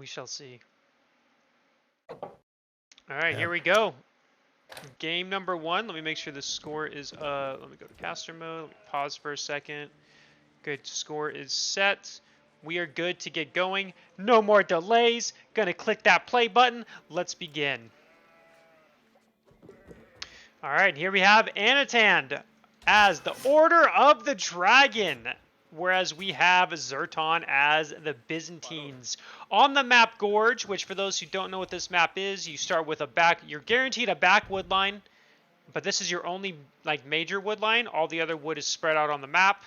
We shall see. All right, here we go. Game number 1. Let me make sure the score is let me go to caster mode. Let me pause for a second. Good, score is set. We are good to get going. No more delays. Gonna click that play button. Let's begin. All right, here we have Anotand as the Order of the Dragon, whereas we have Zerton as the Byzantines. On the map Gorge, which for those who don't know what this map is, you start with you're guaranteed a back wood line, but this is your only like major wood line. All the other wood is spread out on the map.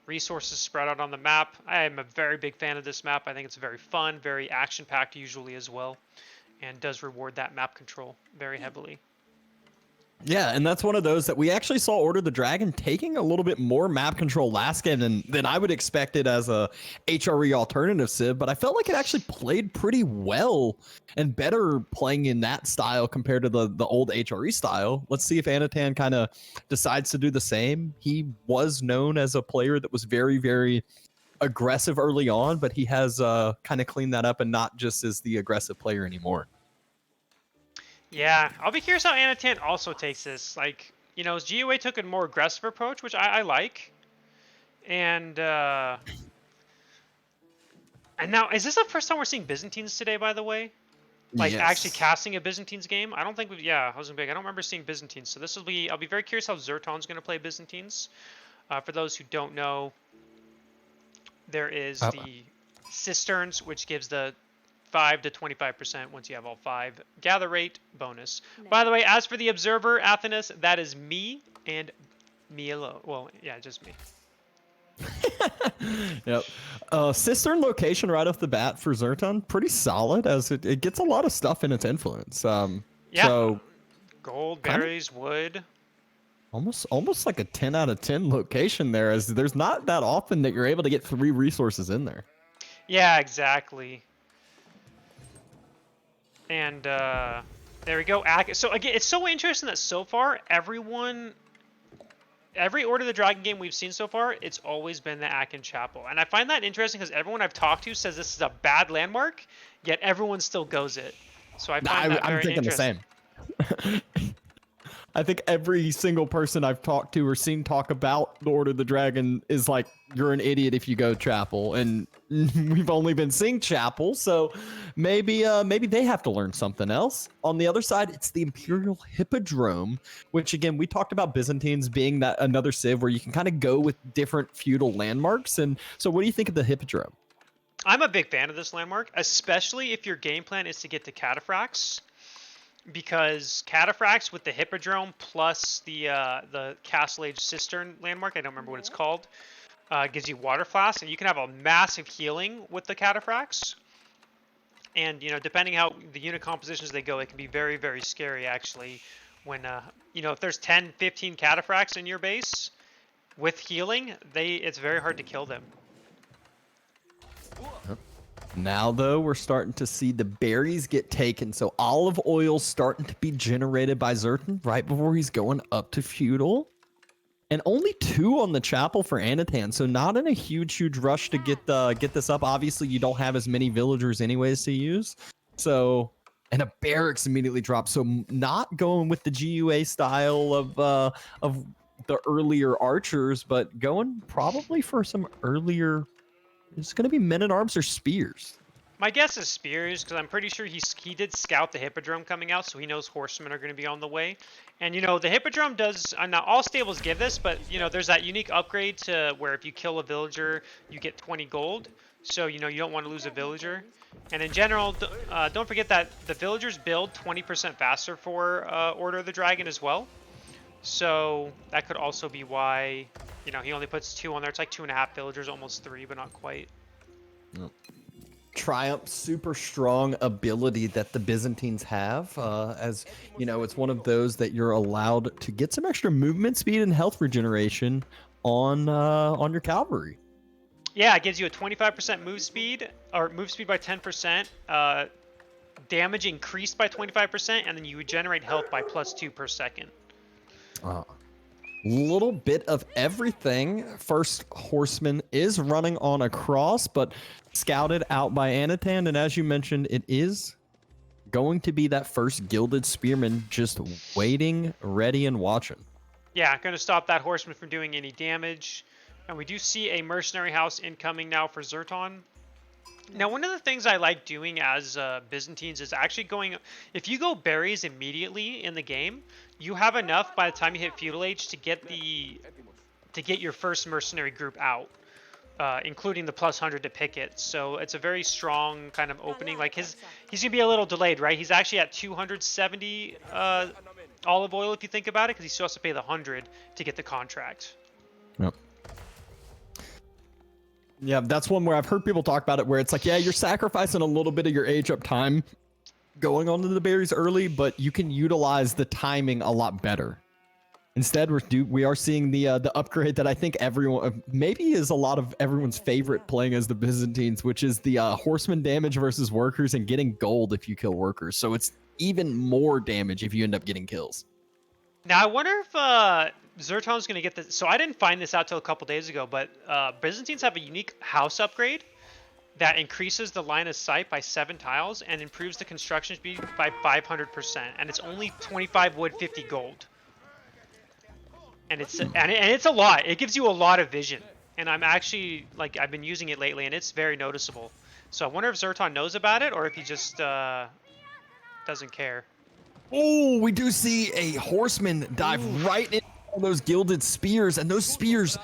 Resources spread out on the map. I am a very big fan of this map. I think it's very fun, very action-packed usually as well, and does reward that map control very heavily. Yeah, and that's one of those that we actually saw Order the Dragon taking a little bit more map control last game than I would expect it as a HRE alternative Civ, but I felt like it actually played pretty well and better playing in that style compared to the old HRE style. Let's see if Anotand kind of decides to do the same. He was known as a player that was very, very aggressive early on, but he has kind of cleaned that up and not just as the aggressive player anymore. Yeah, I'll be curious how Anotand also takes this. Like, you know, GUA took a more aggressive approach, which I like. And now, is this the first time we're seeing Byzantines today, by the way? Like, Yes. actually casting a Byzantines game? I don't think I was gonna be, I don't remember seeing Byzantines. So this will be, I'll be very curious how Zerton's going to play Byzantines. For those who don't know, there is the Cisterns, which gives the 5 to 25% once you have all 5. Gather rate bonus. Nice. By the way, as for the observer, Athenas, that is me and me alone. Well, yeah, just me. Yep. Cistern location right off the bat for Zerton, pretty solid as it gets a lot of stuff in its influence. Yeah. So gold, berries, wood. Almost like a 10 out of 10 location there, as there's not that often that you're able to get 3 resources in there. Yeah, exactly. And there we go. So again, it's so interesting that so far every Order of the Dragon game we've seen so far, it's always been the Akin Chapel. And I find that interesting because everyone I've talked to says this is a bad landmark, yet everyone still goes it. So I find that very interesting. I'm thinking the same. I think every single person I've talked to or seen talk about the Order of the Dragon is like, you're an idiot if you go Chapel. And we've only been seeing Chapel, so maybe they have to learn something else. On the other side, it's the Imperial Hippodrome, which again, we talked about Byzantines being that another Civ where you can kind of go with different feudal landmarks. And so what do you think of the Hippodrome? I'm a big fan of this landmark, especially if your game plan is to get to Cataphracts. Because Cataphracts with the Hippodrome plus the Castle Age Cistern landmark, I don't remember what it's called, gives you Water Flask, and you can have a massive healing with the Cataphracts. And, you know, depending how the unit compositions they go, it can be very, very scary, actually. When, you know, if there's 10, 15 Cataphracts in your base with healing, it's very hard to kill them. Now, though, we're starting to see the berries get taken. So olive oil starting to be generated by Zerton right before he's going up to feudal. And only 2 on the Chapel for Anotand. So not in a huge rush to get this up. Obviously, you don't have as many villagers anyways to use. So, and a barracks immediately drops. So not going with the GUA style of the earlier archers, but going probably for some earlier... It's going to be men-at-arms or spears. My guess is spears, because I'm pretty sure he did scout the Hippodrome coming out, so he knows horsemen are going to be on the way. And, you know, the Hippodrome does... not all stables give this, but, you know, there's that unique upgrade to where if you kill a villager, you get 20 gold. So, you know, you don't want to lose a villager. And in general, don't forget that the villagers build 20% faster for Order of the Dragon as well. So that could also be why, you know, he only puts 2 on there. It's like 2.5 villagers, almost 3, but not quite. Nope. Triumph, super strong ability that the Byzantines have. As you know, it's one of those that you're allowed to get some extra movement speed and health regeneration on your cavalry. Yeah, it gives you a 25% move speed, or move speed by 10%, damage increased by 25%, and then you regenerate health by +2 per second. little bit of everything. First horseman is running on a cross, but scouted out by Anotand. And as you mentioned, it is going to be that first gilded spearman just waiting, ready, and watching. Yeah, going to stop that horseman from doing any damage. And we do see a mercenary house incoming now for Zerton. Now, one of the things I like doing as Byzantines is actually going... If you go berries immediately in the game, you have enough by the time you hit feudal age to get your first mercenary group out, including the +100 to pick it. So it's a very strong kind of opening. Like he's gonna be a little delayed, right? He's actually at 270 olive oil if you think about it, because he still has to pay the 100 to get the contract. Yep. Yeah, that's one where I've heard people talk about it, where it's like, yeah, you're sacrificing a little bit of your age up time going onto the berries early, but you can utilize the timing a lot better. Instead, we are seeing the upgrade that I think everyone, maybe is a lot of everyone's favorite playing as the Byzantines, which is the horseman damage versus workers and getting gold if you kill workers. So it's even more damage if you end up getting kills. Now, I wonder if Zerton's going to get this. So I didn't find this out till a couple days ago, but Byzantines have a unique house upgrade that increases the line of sight by 7 tiles and improves the construction speed by 500%. And it's only 25 wood, 50 gold. And it's a lot. It gives you a lot of vision. And I'm actually, like, I've been using it lately, and it's very noticeable. So I wonder if Zerton knows about it, or if he just doesn't care. Oh, we do see a horseman dive right into those gilded spears, and those spears,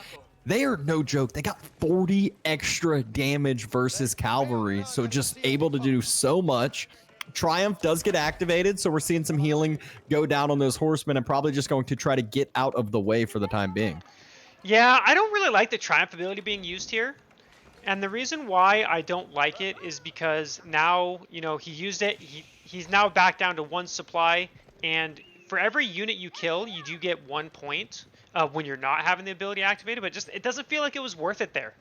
they are no joke. They got 40 extra damage versus cavalry, so just able to do so much. Triumph does get activated, so we're seeing some healing go down on those horsemen, and probably just going to try to get out of the way for the time being. Yeah, I don't really like the Triumph ability being used here. And the reason why I don't like it is because now, you know, he used it. He's now back down to 1 supply. And for every unit you kill, you do get 1 point when you're not having the ability activated. But just it doesn't feel like it was worth it there.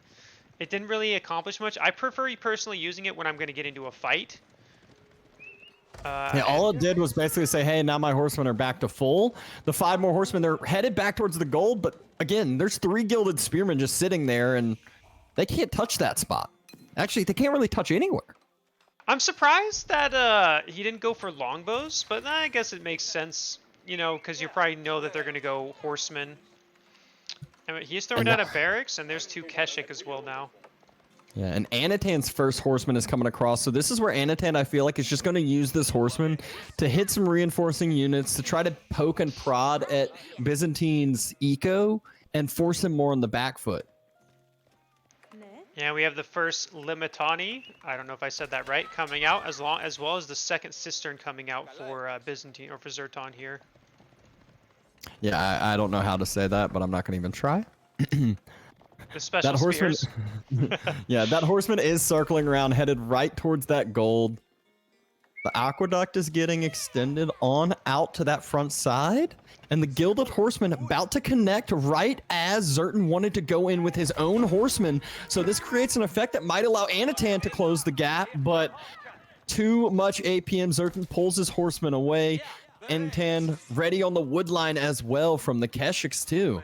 It didn't really accomplish much. I prefer personally using it when I'm going to get into a fight. Yeah, all it did was basically say, hey, now my horsemen are back to full. The 5 more horsemen, they're headed back towards the gold. But again, there's 3 gilded spearmen just sitting there, and they can't touch that spot. Actually, they can't really touch anywhere. I'm surprised that he didn't go for longbows, but I guess it makes sense, you know, because you probably know that they're going to go horsemen. And he's throwing down a barracks, and there's 2 Keshik as well now. Yeah, and Anotand's first horseman is coming across, so this is where Anotand, I feel like, is just going to use this horseman to hit some reinforcing units, to try to poke and prod at Byzantine's eco and force him more on the back foot. Yeah, we have the first Limitani, I don't know if I said that right, coming out, as well as the second Cistern coming out for Byzantine, or for Zerton here. Yeah, I don't know how to say that, but I'm not going to even try. The special that horseman, yeah, that horseman is circling around, headed right towards that gold. The aqueduct is getting extended on out to that front side, and the gilded horseman about to connect right as Zerton wanted to go in with his own horseman. So this creates an effect that might allow Anotand to close the gap, but too much APM. Zerton pulls his horseman away. Anotand ready on the wood line as well from the Keshiks too.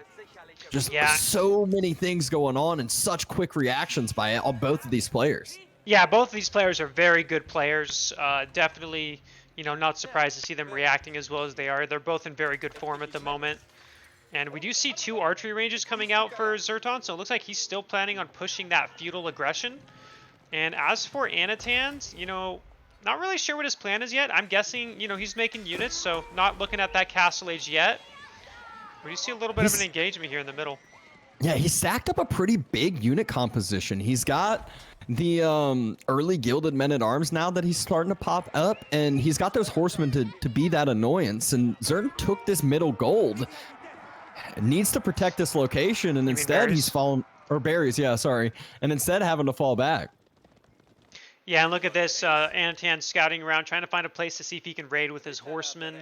Just so many things going on and such quick reactions by both of these players. Yeah, both of these players are very good players. Definitely, you know, not surprised to see them reacting as well as they are. They're both in very good form at the moment. And we do see 2 archery ranges coming out for Zerton, so it looks like he's still planning on pushing that feudal aggression. And as for Anotand, you know, not really sure what his plan is yet. I'm guessing, you know, he's making units, so not looking at that castle age yet. We do see a little bit of an engagement here in the middle. Yeah, he stacked up a pretty big unit composition. He's got the early gilded men-at-arms now that he's starting to pop up, and he's got those horsemen to be that annoyance. And Zerton took this middle gold. Needs to protect this location, and instead he's fallen... Or berries, yeah, sorry. And instead having to fall back. Yeah, and look at this. Anotand scouting around, trying to find a place to see if he can raid with his horsemen.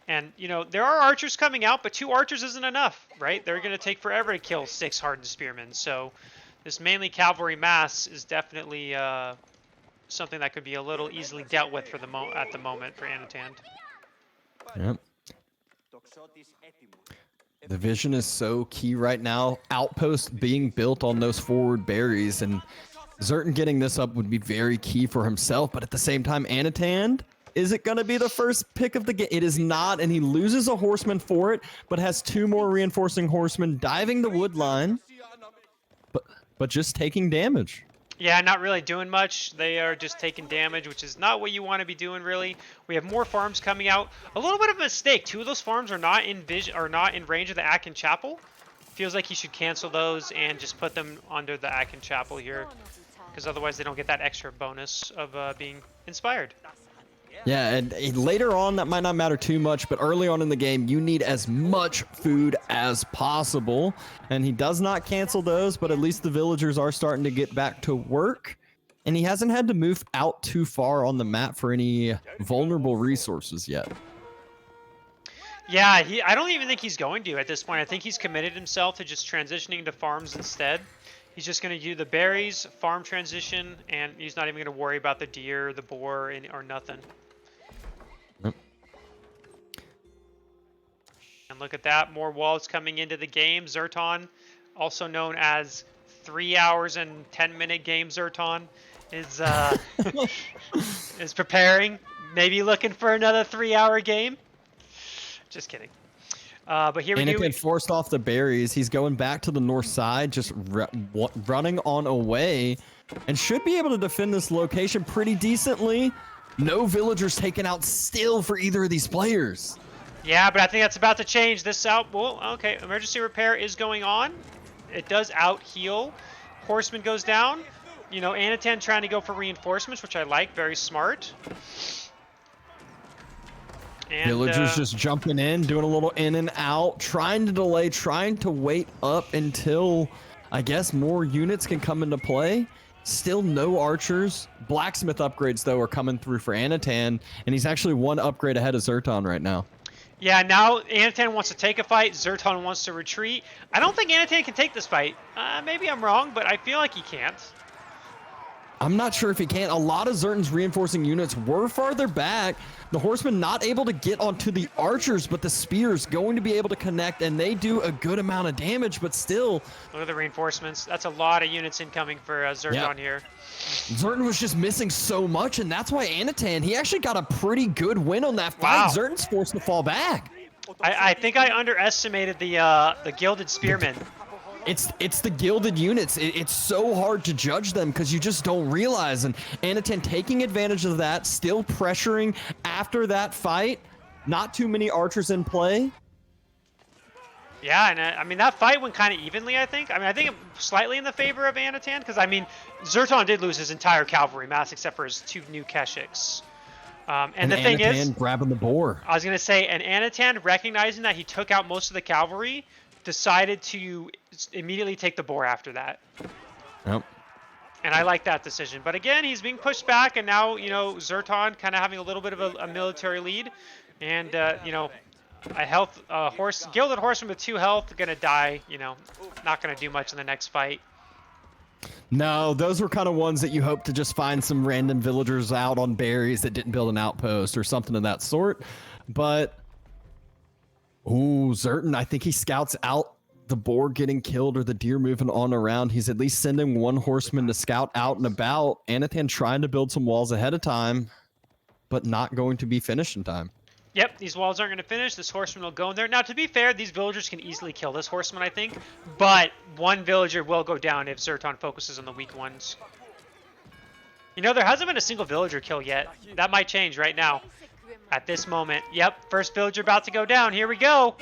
And, you know, there are archers coming out, but 2 archers isn't enough, right? They're going to take forever to kill 6 hardened spearmen. So this mainly cavalry mass is definitely something that could be a little easily dealt with for at the moment for Anotand. Yep. The vision is so key right now. Outpost being built on those forward berries, and Zerton getting this up would be very key for himself. But at the same time, Anotand, is it going to be the first pick of the game? It is not, and he loses a horseman for it, but has 2 more reinforcing horsemen diving the wood line, but just taking damage. Yeah, not really doing much. They are just taking damage, which is not what you want to be doing, really. We have more farms coming out. A little bit of a mistake. 2 of those farms are not in range of the Akin Chapel. Feels like you should cancel those and just put them under the Akin Chapel here, because otherwise they don't get that extra bonus of being inspired. Yeah, and later on that might not matter too much, but early on in the game you need as much food as possible, and he does not cancel those, but at least the villagers are starting to get back to work, and he hasn't had to move out too far on the map for any vulnerable resources yet. Yeah, I don't even think he's going to at this point. I think he's committed himself to just transitioning to farms instead. He's just going to do the berries, farm transition, and he's not even going to worry about the deer, the boar, or nothing. Yep. And look at that, more walls coming into the game. Zerton, also known as 3 hours and 10-minute game Zerton, is is preparing, maybe looking for another 3-hour game. Just kidding. But here we go. Anakin forced off the berries. He's going back to the north side, just running on away, and should be able to defend this location pretty decently. No villagers taken out still for either of these players. Yeah, but I think that's about to change. This out. Well, okay. Emergency repair is going on. It does out heal. Horseman goes down. You know, Anotand trying to go for reinforcements, which I like. Very smart. And, villagers just jumping in, doing a little in and out, trying to delay, trying to wait up until, I guess, more units can come into play. Still no archers. Blacksmith upgrades, though, are coming through for Anotand, and he's actually 1 upgrade ahead of Zerton right now. Yeah, now Anotand wants to take a fight. Zerton wants to retreat. I don't think Anotand can take this fight. Maybe I'm wrong, but I feel like he can't. I'm not sure if he can. A lot of Zerton's reinforcing units were farther back. The horsemen not able to get onto the archers, but the spears going to be able to connect, and they do a good amount of damage, but still. Look at the reinforcements. That's a lot of units incoming for Zerton here. Zerton was just missing so much, and that's why Anotand, he actually got a pretty good win on that fight. Wow. Zerton's forced to fall back. I think I underestimated the Gilded Spearmen. It's the gilded units. It's so hard to judge them because you just don't realize. And Anotand taking advantage of that, still pressuring after that fight. Not too many archers in play. Yeah, and I mean, that fight went kind of evenly, I think. I mean, I think slightly in the favor of Anotand because, I mean, Zerton did lose his entire cavalry mass except for his 2 new Keshiks. And the thing is, grabbing the boar. I was going to say, and Anotand, recognizing that he took out most of the cavalry, decided to immediately take the boar after that. Yep. And I like that decision. But again, he's being pushed back, and now, you know, Zerton kind of having a little bit of a military lead. And, you know, a gilded horseman with 2 health, gonna die, you know, not gonna do much in the next fight. No, those were kind of ones that you hope to just find some random villagers out on berries that didn't build an outpost or something of that sort. But ooh, Zerton, I think he scouts out the boar getting killed or the deer moving on around. He's at least sending 1 horseman to scout out and about. Anotand trying to build some walls ahead of time, but not going to be finished in time. Yep, these walls aren't going to finish. This horseman will go in there. Now, to be fair, these villagers can easily kill this horseman, I think. But 1 villager will go down if Zerton focuses on the weak ones. You know, there hasn't been a single villager kill yet. That might change right now. At this moment. Yep, first villager about to go down. Here we go.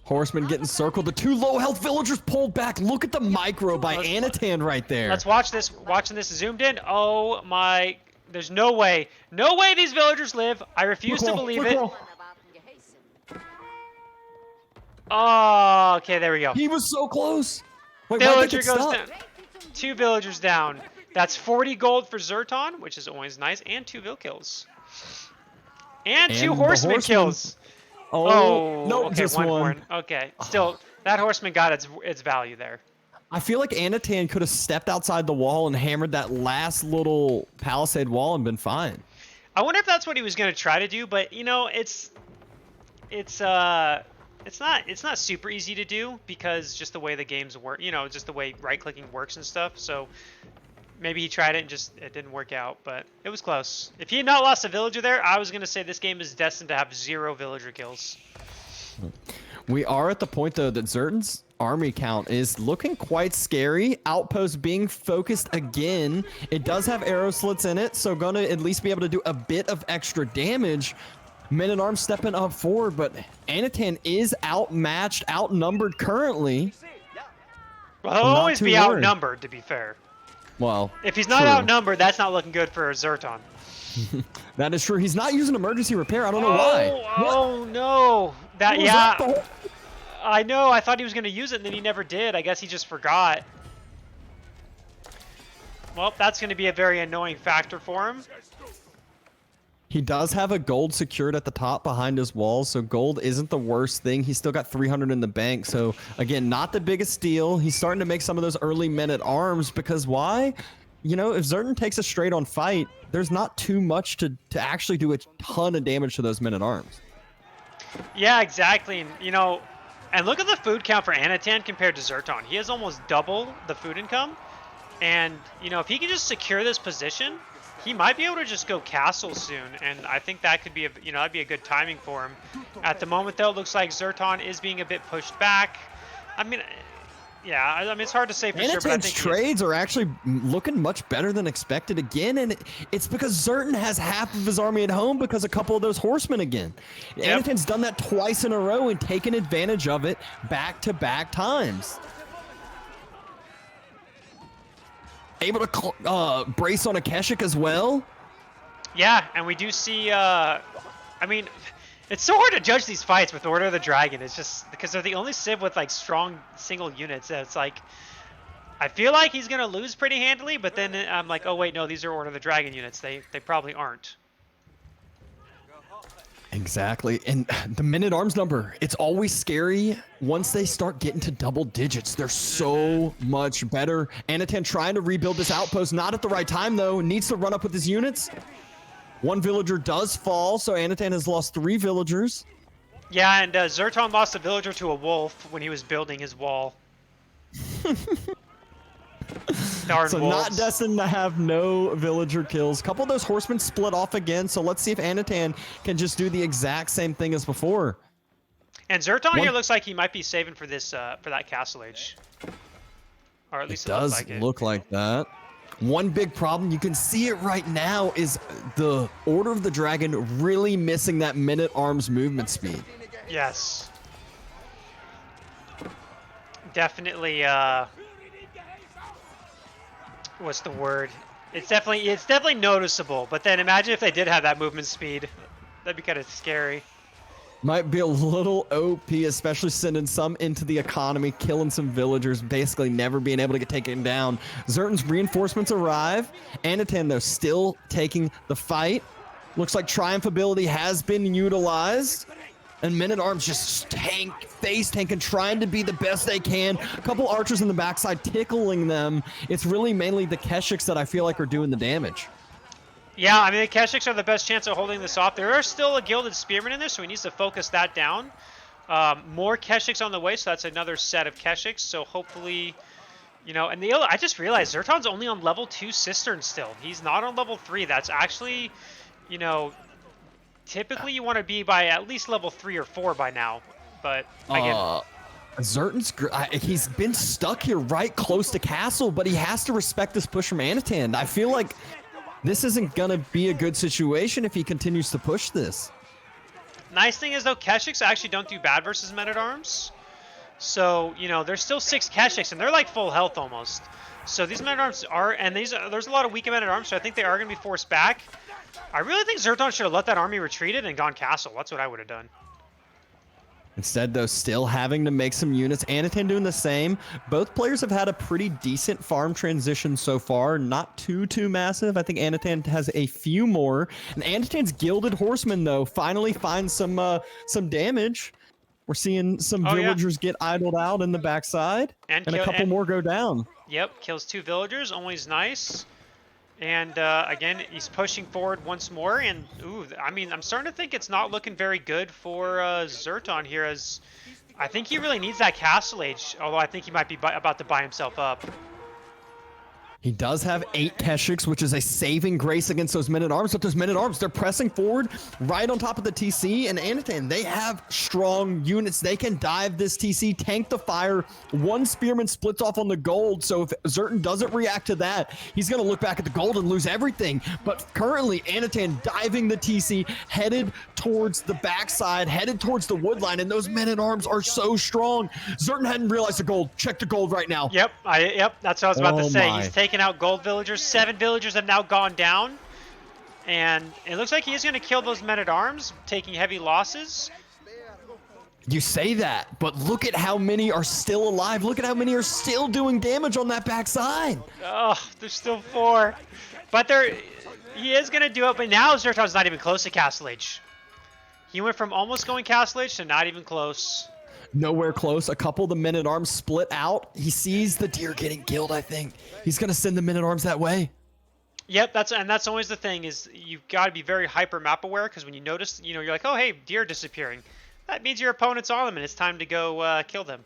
Horseman getting circled. The 2 low health villagers pulled back. Look at the micro by Anotand right there. Let's watch this. Watching this zoomed in. Oh my. There's no way. No way these villagers live. I refuse to believe it. Oh, okay, there we go. He was so close. Wait, Villager goes down. 2 villagers down. That's 40 gold for Zerton, which is always nice, and 2 vill kills. And 2 horseman kills. Oh, no, okay, just 1 one. horn. Okay, still, that horseman got its value there. I feel like Anotand could have stepped outside the wall and hammered that last little palisade wall and been fine. I wonder if that's what he was going to try to do, but, you know, it's it's not super easy to do because just the way the games work, you know, just the way right-clicking works and stuff. So maybe he tried it and just it didn't work out, but it was close. If he had not lost a villager there, I was gonna say this game is destined to have 0 villager kills. We are at the point though that Zerton's army count is looking quite scary. Outpost being focused again. It does have arrow slits in it, so gonna at least be able to do a bit of extra damage. Men-at-Arms stepping up forward, but Anotand is outmatched, outnumbered currently. Well, he'll Not always too be worried. outnumbered, to be fair. Well, If he's not true. outnumbered, that's not looking good for Zerton. That is true. He's not using emergency repair. I don't know why. Oh no! That Was yeah. that the whole- I know. I thought he was gonna use it, and then he never did. I guess he just forgot. Well, that's gonna be a very annoying factor for him. He does have a gold secured at the top behind his walls, so gold isn't the worst thing. He's still got 300 in the bank, so again, not the biggest steal. He's starting to make some of those early men-at-arms because why? You know, if Zerton takes a straight-on fight, there's not too much to actually do a ton of damage to those men-at-arms. Yeah, exactly. And, you know, and look at the food count for Anotand compared to Zerton. He has almost double the food income. And, you know, if he can just secure this position, he might be able to just go castle soon. And I think that could be, that'd be a good timing for him. At the moment, though, it looks like Zerton is being a bit pushed back. I mean, yeah, I mean, it's hard to say for sure, but I Anotand's think trades are actually looking much better than expected again, and it's because Zerton has half of his army at home because a couple of those horsemen again. Yep. Anotand's done that twice in a row and taken advantage of it back-to-back times. Able to brace on a Keshik as well. Yeah, and we do see, I mean, it's so hard to judge these fights with Order of the Dragon. It's just because they're the only civ with like strong single units. It's like, I feel like he's going to lose pretty handily, but then I'm like, oh wait, no, these are Order of the Dragon units. They probably aren't. Exactly, and the men-at-arms number, it's always scary once they start getting to double digits. They're so much better. Anotand trying to rebuild this outpost, not at the right time though, needs to run up with his units. One villager does fall, so Anotand has lost 3 villagers. Yeah, and Zerton lost a villager to a wolf when he was building his wall. Darn So wolves. not destined to have no villager kills. Couple of those horsemen split off again, so let's see if Anotand can just do the exact same thing as before. And Zerton here looks like he might be saving for this for that castle age. Or at least it looks Does like it. look like that. One big problem, you can see it right now, is the Order of the Dragon really missing that men-at-arms movement speed. Yes. Definitely, what's the word? It's definitely noticeable, but then imagine if they did have that movement speed. That'd be kind of scary. Might be a little OP, especially sending some into the economy, killing some villagers, basically never being able to get taken down. Zerton's reinforcements arrive. Anotand, though, still taking the fight. Looks like Triumph ability has been utilized. And men-at-arms just face tanking, trying to be the best they can. A couple archers in the backside tickling them. It's really mainly the Keshiks that I feel like are doing the damage. Yeah, I mean, the Keshiks are the best chance of holding this off. There are still a Gilded Spearman in there, so he needs to focus that down. More Keshiks on the way, so that's another set of Keshiks. So hopefully, you know, and I just realized Zerton's only on level 2 Cistern still. He's not on level 3. That's actually, you know, typically you want to be by at least level 3 or 4 by now. But again, Zerton's he's been stuck here right close to castle, but he has to respect this push from Anotand. I feel like this isn't gonna be a good situation if he continues to push this. nice thing is though, Keshiks actually don't do bad versus Men-at-Arms. So, you know, there's still 6 Keshiks, and they're like full health almost. So these Men-at-Arms are, and there's a lot of weak Men-at-Arms, so I think they are going to be forced back. I really think Zerton should have let that army retreated and gone castle. That's what I would have done. Instead, though, still having to make some units. Anotand doing the same. Both players have had a pretty decent farm transition so far. Not too massive. I think Anotand has a few more. And Anotand's Gilded Horseman, though, finally finds some damage. We're seeing some villagers get idled out in the backside. And a couple more go down. Yep, kills 2 villagers. Always nice. And again, he's pushing forward once more. And, ooh, I mean, I'm starting to think it's not looking very good for Zerton here as I think he really needs that Castle Age, although I think he might be about to buy himself up. He does have 8 Keshiks, which is a saving grace against those men-at-arms, but those men-at-arms, they're pressing forward right on top of the TC, and Anotand, they have strong units. They can dive this TC, tank the fire. One spearman splits off on the gold, so if Zerton doesn't react to that, he's going to look back at the gold and lose everything. But currently, Anotand diving the TC, headed towards the backside, headed towards the wood line, and those men-at-arms are so strong. Zerton hadn't realized the gold. Check the gold right now. Yep, that's what I was about to say. My. He's taking out gold villagers. 7 villagers have now gone down, and it looks like he's going to kill those men-at-arms, taking heavy losses. You say that, but look at how many are still alive. Look at how many are still doing damage on that backside. Oh, there's still 4, but he is going to do it. But now Zerton's not even close to Castle Age. He went from almost going Castle Age to not even close. Nowhere close. A couple of the men-at-arms split out. He sees the deer getting killed, I think. He's going to send the men-at-arms that way. Yep, that's always the thing, is you've got to be very hyper map aware, because when you notice, you're like, oh, hey, deer disappearing. That means your opponent's on them, and it's time to go kill them.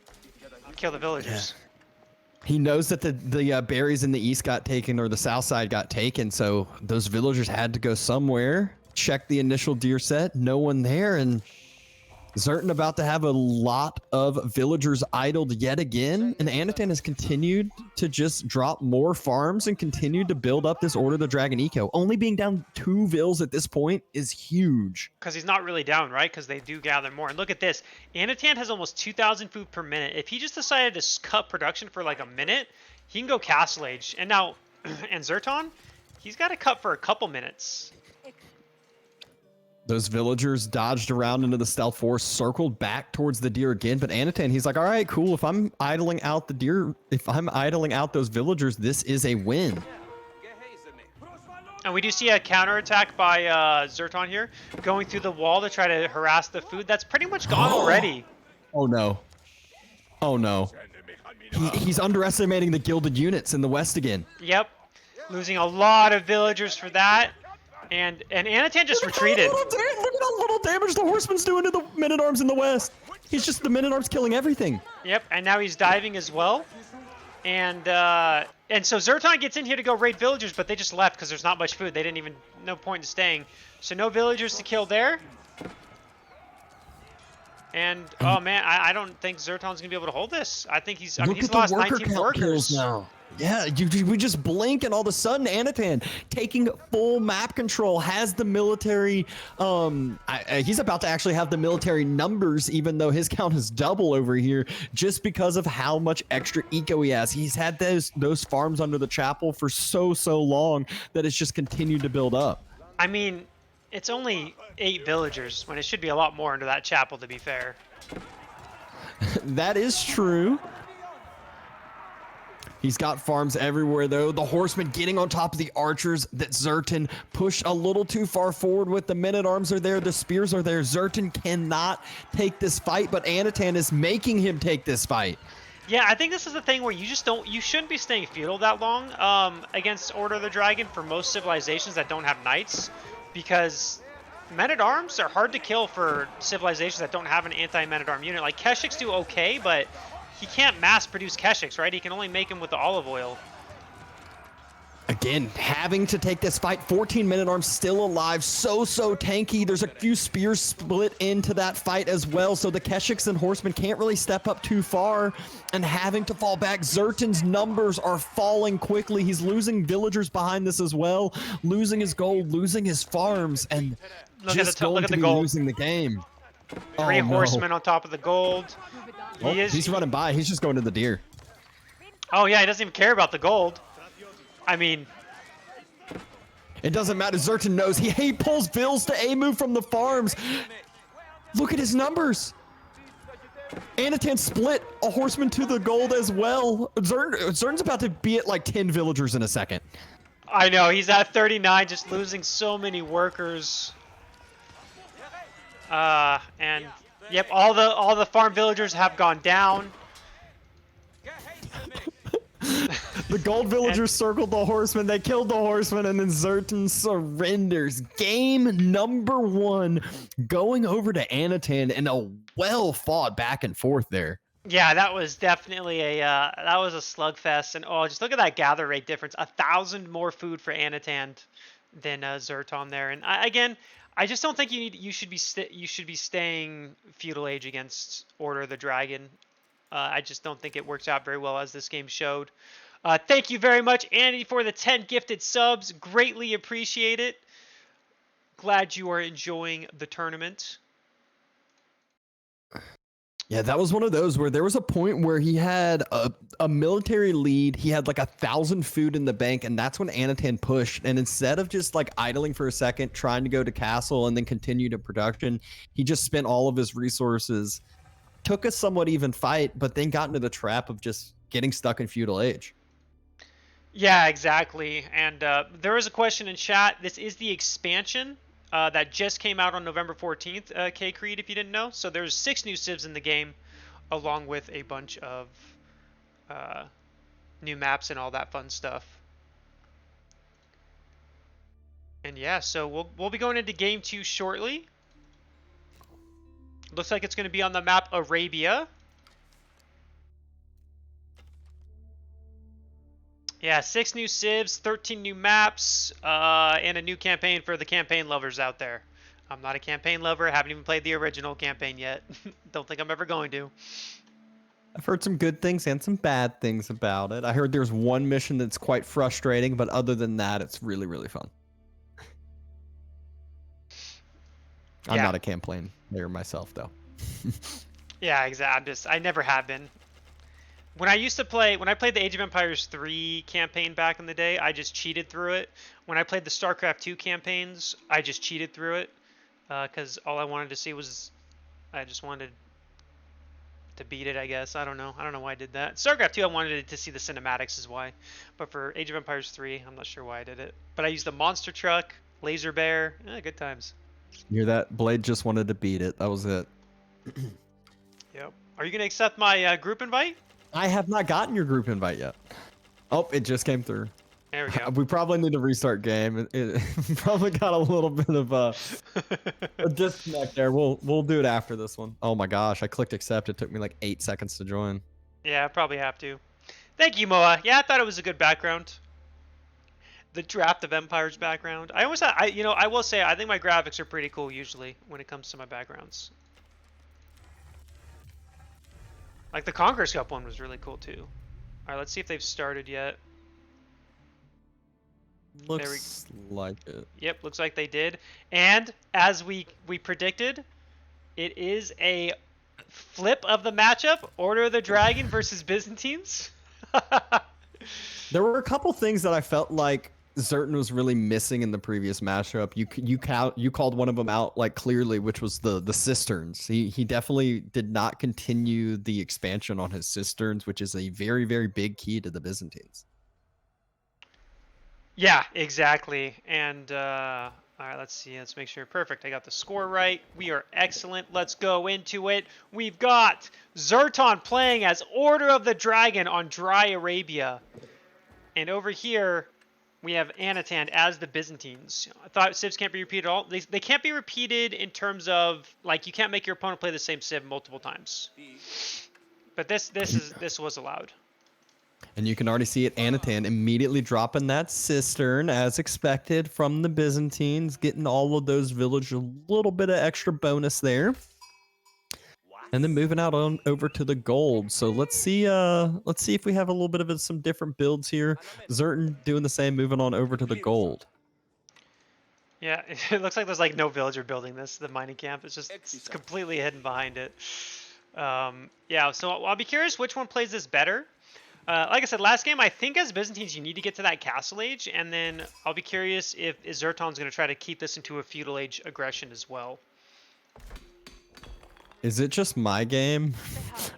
Kill the villagers. Yeah. He knows that the berries in the east got taken, or the south side got taken, so those villagers had to go somewhere. Check the initial deer set. No one there, and Zerton about to have a lot of villagers idled yet again, and Anotand has continued to just drop more farms and continued to build up this Order of the Dragon eco. Only being down 2 vills at this point is huge. Because he's not really down, right? Because they do gather more. And look at this. Anotand has almost 2,000 food per minute. If he just decided to cut production for like a minute, he can go Castle Age. And now, and Zerton, he's got to cut for a couple minutes. Those villagers dodged around into the stealth force, circled back towards the deer again. But Anotand, he's like, all right, cool. If I'm idling out the deer, if I'm idling out those villagers, this is a win. And we do see a counterattack by Zerton here, going through the wall to try to harass the food. That's pretty much gone already. Oh, no. Oh, no. He's underestimating the gilded units in the west again. Yep. Losing a lot of villagers for that. And Anotand just retreated. Look at how little damage the horseman's doing to the men-at-arms in the west. He's just the men-at-arms killing everything. Yep, and now he's diving as well. And so Zerton gets in here to go raid villagers, but they just left because there's not much food. They didn't even, no point in staying. So no villagers to kill there. And, oh man, I don't think Zerton's going to be able to hold this. I think he's lost 19 workers. Now. Yeah, we just blink and all of a sudden Anotand taking full map control, has the military, he's about to actually have the military numbers, even though his count is double over here, just because of how much extra eco he has. He's had those farms under the chapel for so long that it's just continued to build up. I mean, it's only 8 villagers when it should be a lot more under that chapel, to be fair. That is true. He's got farms everywhere, though. The horsemen getting on top of the archers that Zerton pushed a little too far forward with. The men-at-arms are there. The spears are there. Zerton cannot take this fight, but Anotand is making him take this fight. Yeah, I think this is the thing where you shouldn't be staying feudal that long against Order of the Dragon for most civilizations that don't have knights, because men-at-arms are hard to kill for civilizations that don't have an anti-men-at-arm unit. Like, Keshiks do okay, but he can't mass produce Keshiks, right? He can only make them with the olive oil. Again, having to take this fight. 14 men-at-arms still alive. So tanky. There's a few spears split into that fight as well. So the Keshiks and horsemen can't really step up too far and having to fall back. Zerton's numbers are falling quickly. He's losing villagers behind this as well. Losing his gold, losing his farms, and look going at to the be gold. losing the game. 3 horsemen on top of the gold. He's running by. He's just going to the deer. Oh, yeah, he doesn't even care about the gold. I mean, it doesn't matter. Zerton knows. He pulls vills to A move from the farms. Look at his numbers. Anotand split a horseman to the gold as well. Zerton's about to be at like 10 villagers in a second. I know. He's at 39, just losing so many workers. And yep, all the farm villagers have gone down. The gold villagers circled the horsemen, they killed the horsemen, and then Zerton surrenders. Game number 1 going over to Anotand in a well-fought back and forth there. Yeah, that was definitely a that was a slugfest, and oh, just look at that gather rate difference. 1,000 more food for Anotand than Zerton there, and again, I just don't think you should be staying feudal age against Order of the Dragon. I just don't think it works out very well, as this game showed. Thank you very much, Andy, for the 10 gifted subs. Greatly appreciate it. Glad you are enjoying the tournament. Yeah, that was one of those where there was a point where he had a military lead. He had like 1,000 food in the bank, and that's when Anotand pushed. And instead of just like idling for a second, trying to go to castle and then continue to production, he just spent all of his resources, took a somewhat even fight, but then got into the trap of just getting stuck in feudal age. Yeah, exactly. And there was a question in chat. This is the expansion that just came out on November 14th, K Creed, if you didn't know. So there's 6 new civs in the game, along with a bunch of new maps and all that fun stuff. And yeah, so we'll be going into game 2 shortly. Looks like it's going to be on the map Arabia. Yeah, 6 new civs, 13 new maps, and a new campaign for the campaign lovers out there. I'm not a campaign lover. Haven't even played the original campaign yet. Don't think I'm ever going to. I've heard some good things and some bad things about it. I heard there's one mission that's quite frustrating, but other than that, it's really, really fun. I'm not a campaign player myself, though. Yeah, exactly. I never have been. When I played the Age of Empires 3 campaign back in the day, I just cheated through it. When I played the StarCraft 2 campaigns, I just cheated through it because all I wanted to see was, I just wanted to beat it, I guess. I don't know why I did that. StarCraft 2, I wanted to see the cinematics is why. But for Age of Empires 3, I'm not sure why I did it. But I used the monster truck, laser bear, good times. Hear that? Blade just wanted to beat it. That was it. Yep. Are you going to accept my group invite? I have not gotten your group invite yet. Oh, it just came through. There we go. We probably need to restart game. It probably got a little bit of a disconnect there. We'll do it after this one. Oh my gosh, I clicked accept. It took me like 8 seconds to join. Yeah, I probably have to. Thank you, Moa. Yeah, I thought it was a good background. The Draft of Empires background. I will say I think my graphics are pretty cool usually when it comes to my backgrounds. Like the Conqueror's Cup one was really cool too. All right, let's see if they've started yet. Looks like it. Yep, looks like they did. And as we predicted, it is a flip of the matchup: Order of the Dragon versus Byzantines. There were a couple things that I felt like Zerton was really missing in the previous matchup. You called one of them out like clearly, which was the cisterns. He definitely did not continue the expansion on his cisterns, which is a very, very big key to the Byzantines. Yeah, exactly. And all right, let's see. Let's make sure. Perfect. I got the score right. We are excellent. Let's go into it. We've got Zerton playing as Order of the Dragon on Dry Arabia. And over here, we have Anotand as the Byzantines. I thought civs can't be repeated at all. They can't be repeated in terms of, like, you can't make your opponent play the same civ multiple times. But this was allowed. And you can already see it, Anotand immediately dropping that cistern as expected from the Byzantines, getting all of those village a little bit of extra bonus there. And then moving out on over to the gold. So let's see if we have a little bit of some different builds here. Zerton doing the same, moving on over to the gold. Yeah, it looks like there's like no villager building the mining camp. It's completely hidden behind it. Yeah, so I'll be curious which one plays this better. Like I said, last game, I think as Byzantines, you need to get to that castle age, and then I'll be curious if Zerton's going to try to keep this into a feudal age aggression as well. Is it just my game,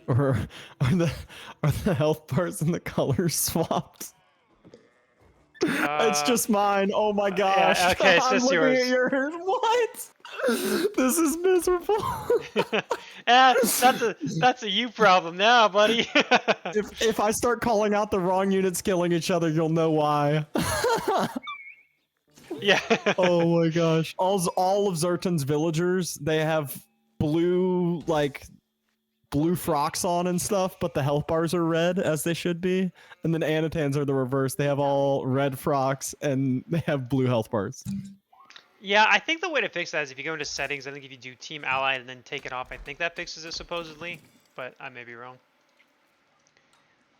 or are the health bars and the colors swapped? It's just mine. Oh my gosh. Yeah, okay, it's I'm just looking yours. at yours. What? This is miserable. That's a you problem now, buddy. If I start calling out the wrong units killing each other, you'll know why. Yeah. Oh my gosh. All of Zerton's villagers, they have blue frocks on and stuff, but the health bars are red as they should be. And then Anotand's are the reverse. They have all red frocks and they have blue health bars. Yeah, I think the way to fix that is if you go into settings, I think if you do team allied and then take it off, I think that fixes it supposedly, but I may be wrong.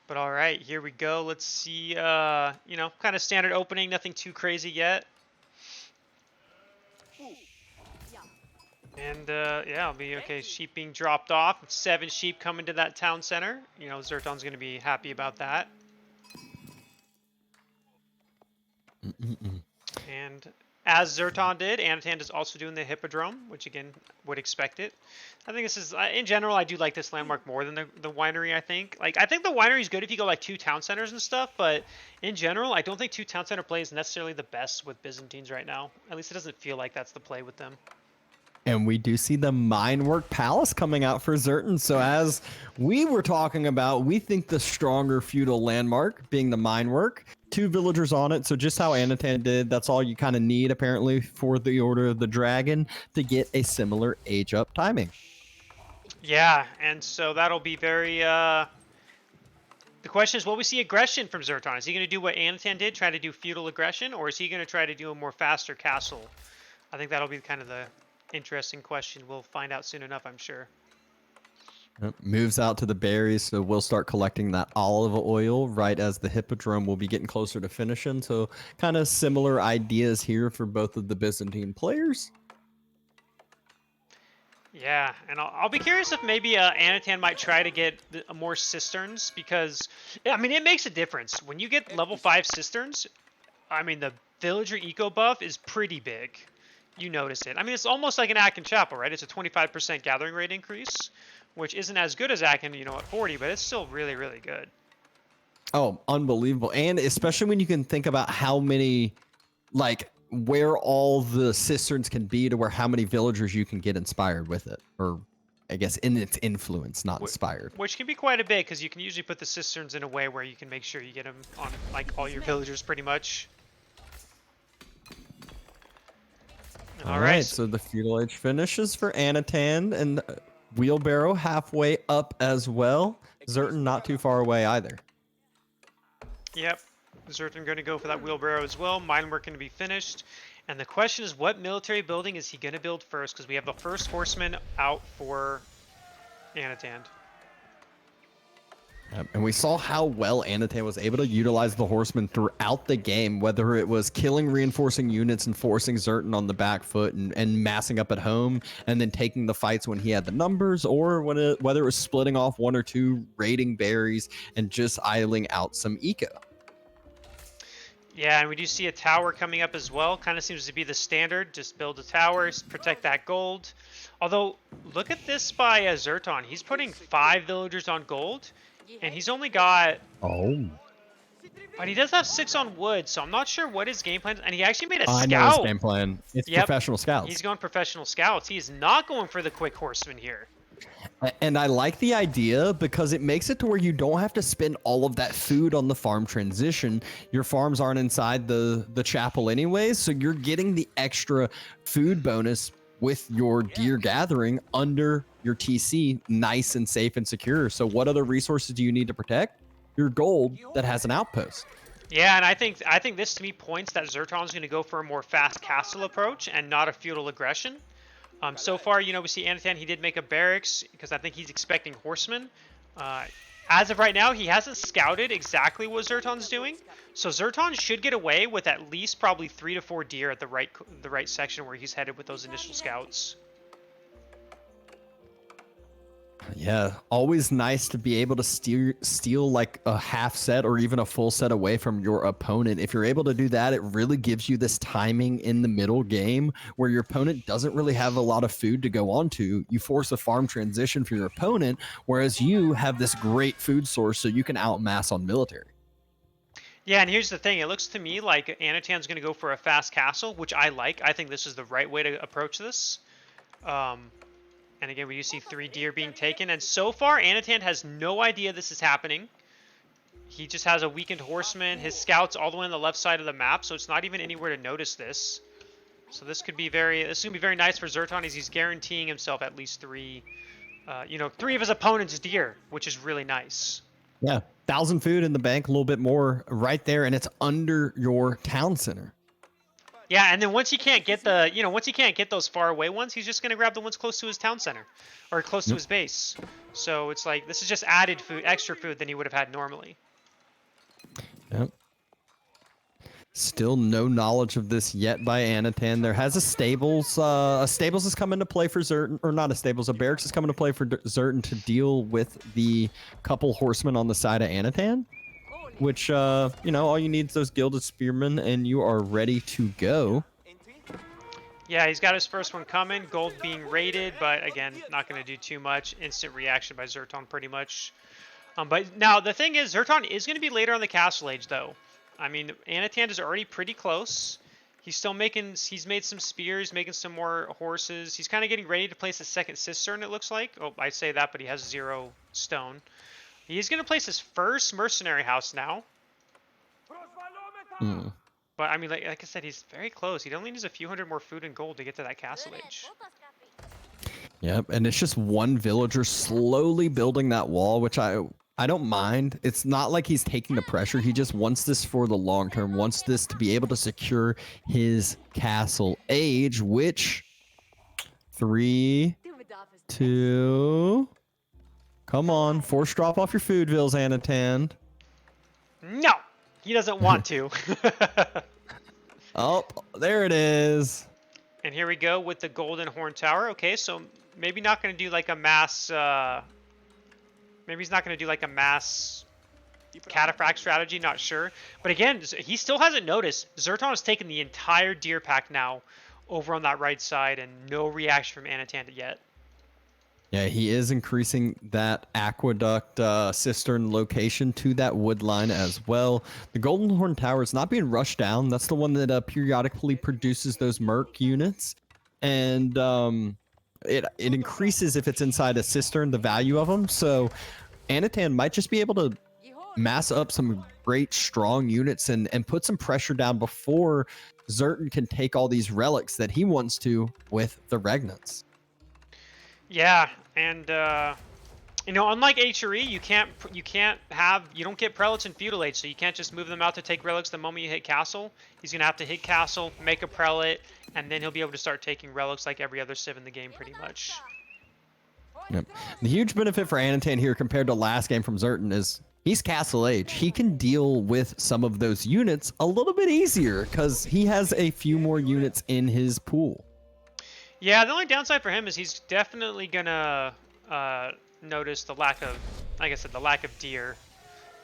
But all right, here we go. Let's see, you know, kind of standard opening, nothing too crazy yet. And yeah, I'll be okay. Sheep being dropped off. 7 sheep coming to that town center. You know, Zerton's going to be happy about that. And as Zerton did, Anotand is also doing the Hippodrome, which again, would expect it. I think this is, in general, I do like this landmark more than the winery, I think. Like, I think the winery is good if you go like 2 town centers and stuff, but in general, I don't think 2 town center play is necessarily the best with Byzantines right now. At least it doesn't feel like that's the play with them. And we do see the Minework Palace coming out for Zerton. So as we were talking about, we think the stronger feudal landmark being the Minework. 2 villagers on it. So just how Anotand did, that's all you kind of need apparently for the Order of the Dragon to get a similar age up timing. Yeah, and so that'll be very... The question is, will we see aggression from Zerton? Is he going to do what Anotand did, try to do feudal aggression, or is he going to try to do a more faster castle? I think that'll be kind of the interesting question. We'll find out soon enough, I'm sure. Moves out to the berries, so we'll start collecting that olive oil right as the Hippodrome will be getting closer to finishing. So kind of similar ideas here for both of the Byzantine players. Yeah, and I'll be curious if maybe Anotand might try to get more cisterns, because, I mean, it makes a difference. When you get level 5 cisterns, I mean, the villager eco buff is pretty big. You notice it. I mean, it's almost like an Akin Chapel, right? It's a 25% gathering rate increase, which isn't as good as Akin, you know, at 40, but it's still really, really good. Oh, unbelievable. And especially when you can think about how many, like, where all the cisterns can be to where how many villagers you can get inspired with it. Or, I guess, in its influence, not inspired. Which can be quite a bit, because you can usually put the cisterns in a way where you can make sure you get them on, like, all your villagers pretty much. All right, so the feudal age finishes for Anotand, and Wheelbarrow halfway up as well. Zerton not too far away either. Yep, Zerton going to go for that Wheelbarrow as well. Minework going to be finished. And the question is, what military building is he going to build first? Because we have the first horseman out for Anotand. And we saw how well Anotand was able to utilize the horsemen throughout the game, whether it was killing reinforcing units and forcing Zerton on the back foot and massing up at home and then taking the fights when he had the numbers, or whether it was splitting off 1 or 2 raiding berries and just idling out some eco. Yeah, and we do see a tower coming up as well. Kind of seems to be the standard. Just build a tower, protect that gold. Although, look at this by Zerton. He's putting 5 villagers on gold. And he's only got... Oh. But he does have 6 on wood, so I'm not sure what his game plan is. And he actually made a scout. I know his game plan. It's professional scouts. He's going professional scouts. He's not going for the quick horseman here. And I like the idea because it makes it to where you don't have to spend all of that food on the farm transition. Your farms aren't inside the chapel anyways, so you're getting the extra food bonus with your deer gathering under your TC, nice and safe and secure. So what other resources do you need to protect? Your gold that has an outpost. Yeah, and I think this to me points that Zerton's going to go for a more fast castle approach and not a feudal aggression. So far, you know, we see Anotand, he did make a barracks because I think he's expecting horsemen. As of right now, he hasn't scouted exactly what Zerton's doing. So Zerton should get away with at least probably 3 to 4 deer at the right section where he's headed with those initial scouts. Yeah, always nice to be able to steal like a half set or even a full set away from your opponent. If you're able to do that, it really gives you this timing in the middle game where your opponent doesn't really have a lot of food to go on to. You force a farm transition for your opponent, whereas you have this great food source so you can outmass on military. Yeah, and here's the thing. It looks to me like Anatand's going to go for a fast castle, which I like. I think this is the right way to approach this. And again, we do see 3 deer being taken. And so far, Anatand has no idea this is happening. He just has a weakened horseman. His scouts all the way on the left side of the map, so it's not even anywhere to notice this. So this could be this is going to be very nice for Zerton, as he's guaranteeing himself at least 3, 3 of his opponent's deer, which is really nice. Yeah, 1,000 food in the bank, a little bit more right there, and it's under your town center. Yeah, and then once he can't get once he can't get those far away ones, he's just going to grab the ones close to his town center or close to his base. So it's like, this is just added food, extra food than he would have had normally. Yep. Still no knowledge of this yet by Anatand. There has a stables. A stables has come into play for Zerton, or not a stables, a barracks has come into play for Zerton to deal with the couple horsemen on the side of Anatand. Which, all you need is those gilded spearmen, and you are ready to go. Yeah, he's got his first one coming. Gold being raided, but again, not going to do too much. Instant reaction by Zerton, pretty much. But now, the thing is, Zerton is going to be later on the Castle Age, though. I mean, Anatand is already pretty close. He's made some spears, making some more horses. He's kind of getting ready to place his second cistern, it looks like. Oh, I say that, but he has 0 stone. He's going to place his first mercenary house now. But, I mean, like I said, he's very close. He only needs a few hundred more food and gold to get to that Castle Age. Yep, and it's just one villager slowly building that wall, which I don't mind. It's not like he's taking the pressure. He just wants this for the long term, wants this to be able to secure his Castle Age, which 3, 2... Come on, force drop off your food bills, Anatand. No, he doesn't want to. Oh, there it is. And here we go with the Golden Horn Tower. Okay, so maybe not going to do like a mass... maybe he's not going to do like a mass cataphract strategy, not sure. But again, he still hasn't noticed. Zerton has taken the entire deer pack now over on that right side, and no reaction from Anatand yet. Yeah, he is increasing that aqueduct cistern location to that wood line as well. The Golden Horn Tower is not being rushed down. That's the one that periodically produces those merc units. And it increases if it's inside a cistern, the value of them. So Anatand might just be able to mass up some great strong units and put some pressure down before Zerton can take all these relics that he wants to with the Regnants. Yeah, and unlike HRE, you don't get prelates in feudal age, so you can't just move them out to take relics the moment you hit castle. He's gonna have to hit castle, make a prelate, and then he'll be able to start taking relics like every other civ in the game, pretty much. Yep. The huge benefit for Anatand here compared to last game from Zerton is he's Castle Age. He can deal with some of those units a little bit easier because he has a few more units in his pool. Yeah, the only downside for him is he's definitely gonna notice the lack of, like I said, the lack of deer.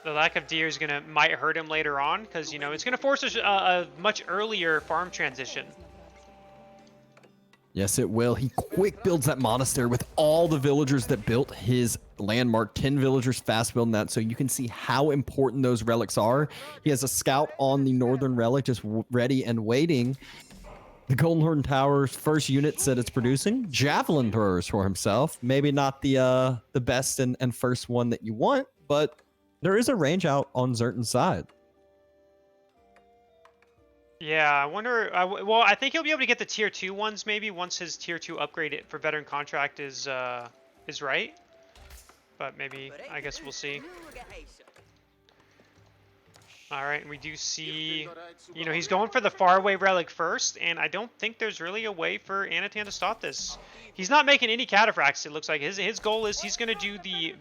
The lack of deer might hurt him later on because it's gonna force a much earlier farm transition. Yes, it will. He quick builds that monastery with all the villagers that built his landmark. 10 villagers fast building that, so you can see how important those relics are. He has a scout on the northern relic just ready and waiting. The Golden Horn Tower's first units that it's producing, javelin throwers for himself. Maybe not the best and first one that you want, but there is a range out on Zerton's side. Yeah, I wonder. Well, I think he'll be able to get the tier 2 ones maybe once his tier 2 upgrade for veteran contract is right. But maybe, I guess we'll see. All right, and we do see, he's going for the faraway relic first, and I don't think there's really a way for Anatand to stop this. He's not making any cataphracts, it looks like. His goal is he's going to do the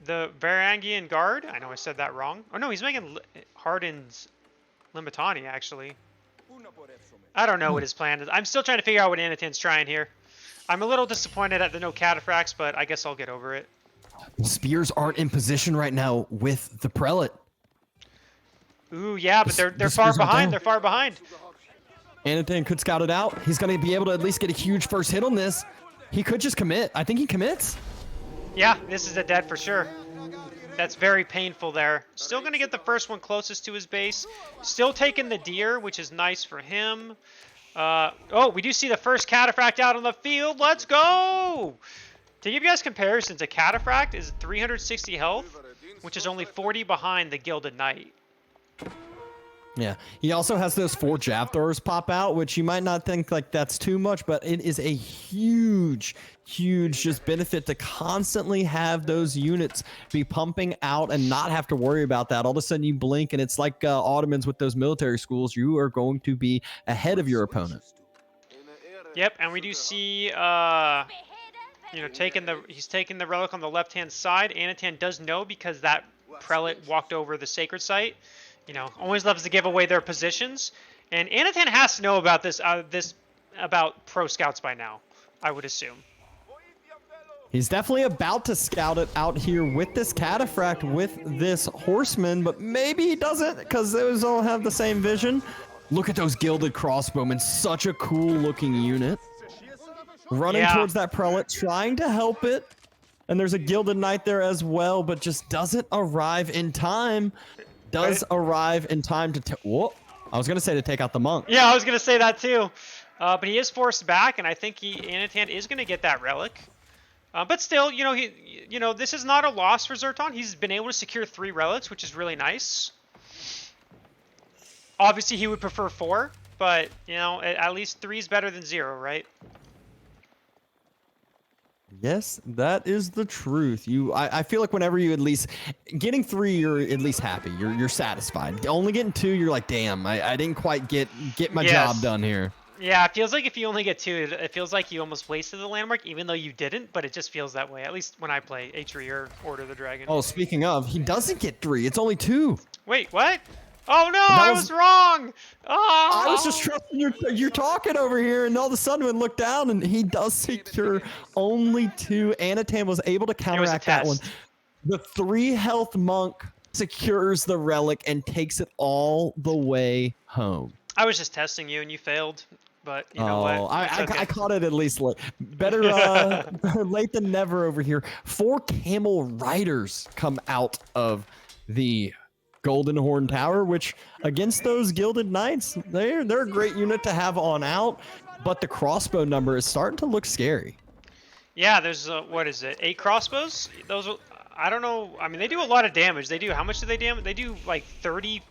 Varangian Guard. I know I said that wrong. Oh, no, he's making Harden's Limitani, actually. I don't know what his plan is. I'm still trying to figure out what Anatand's trying here. I'm a little disappointed at the no cataphracts, but I guess I'll get over it. Spears aren't in position right now with the prelate. Ooh, yeah, but they're far behind. They're far behind. Anatand could scout it out. He's going to be able to at least get a huge first hit on this. He could just commit. I think he commits. Yeah, this is a dead for sure. That's very painful there. Still going to get the first one closest to his base. Still taking the deer, which is nice for him. Oh, we do see the first cataphract out on the field. Let's go! To give you guys comparisons, a cataphract is 360 health, which is only 40 behind the Gilded Knight. Yeah, he also has those 4 jab throwers pop out, which you might not think like that's too much, but it is a huge just benefit to constantly have those units be pumping out and not have to worry about that. All of a sudden you blink and it's like Ottomans with those military schools. You are going to be ahead of your opponent. Yep, and we do see, you know, he's taking the relic on the left-hand side. Anotand does know because that prelate walked over the sacred site. You know, always loves to give away their positions. And Anotand has to know about this, about pro scouts by now, I would assume. He's definitely about to scout it out here with this cataphract, with this horseman, but maybe he doesn't because those all have the same vision. Look at those gilded crossbowmen, such a cool looking unit. Running towards that prelate, trying to help it. And there's a gilded knight there as well, but just doesn't arrive in time. Arrive in time to whoa. I was gonna say to take out the monk. Yeah, I was gonna say that too. But he is forced back, and I think Anotand is gonna get that relic. But still, you know, this is not a loss for Zerton. He's been able to secure 3 relics, which is really nice. Obviously, he would prefer 4, but you know, at least 3 is better than 0, right? Yes, that is the truth. I feel like whenever you at least getting 3, you're at least happy. You're satisfied. Only getting 2, you're like, damn, I didn't quite get my job done here. Yeah, it feels like if you only get 2, it feels like you almost wasted the landmark, even though you didn't. But it just feels that way. At least when I play H3 or Order of the Dragon. Oh, speaking of, he doesn't get 3. It's only 2. Wait, what? Oh no, I was wrong. Oh. I was just trusting you're talking over here, and all of a sudden we look down, and he does secure only 2. Anotand was able to counteract that one. The 3 health monk secures the relic and takes it all the way home. I was just testing you, and you failed. But you know what? I caught it at least late. Better late than never over here. 4 camel riders come out of the Golden Horn Tower, which against those Gilded Knights, they're a great unit to have on out, but the crossbow number is starting to look scary. Yeah, there's what is it? 8 crossbows? Those are, I don't know. I mean, they do a lot of damage. They do, how much do they damage? They do like 32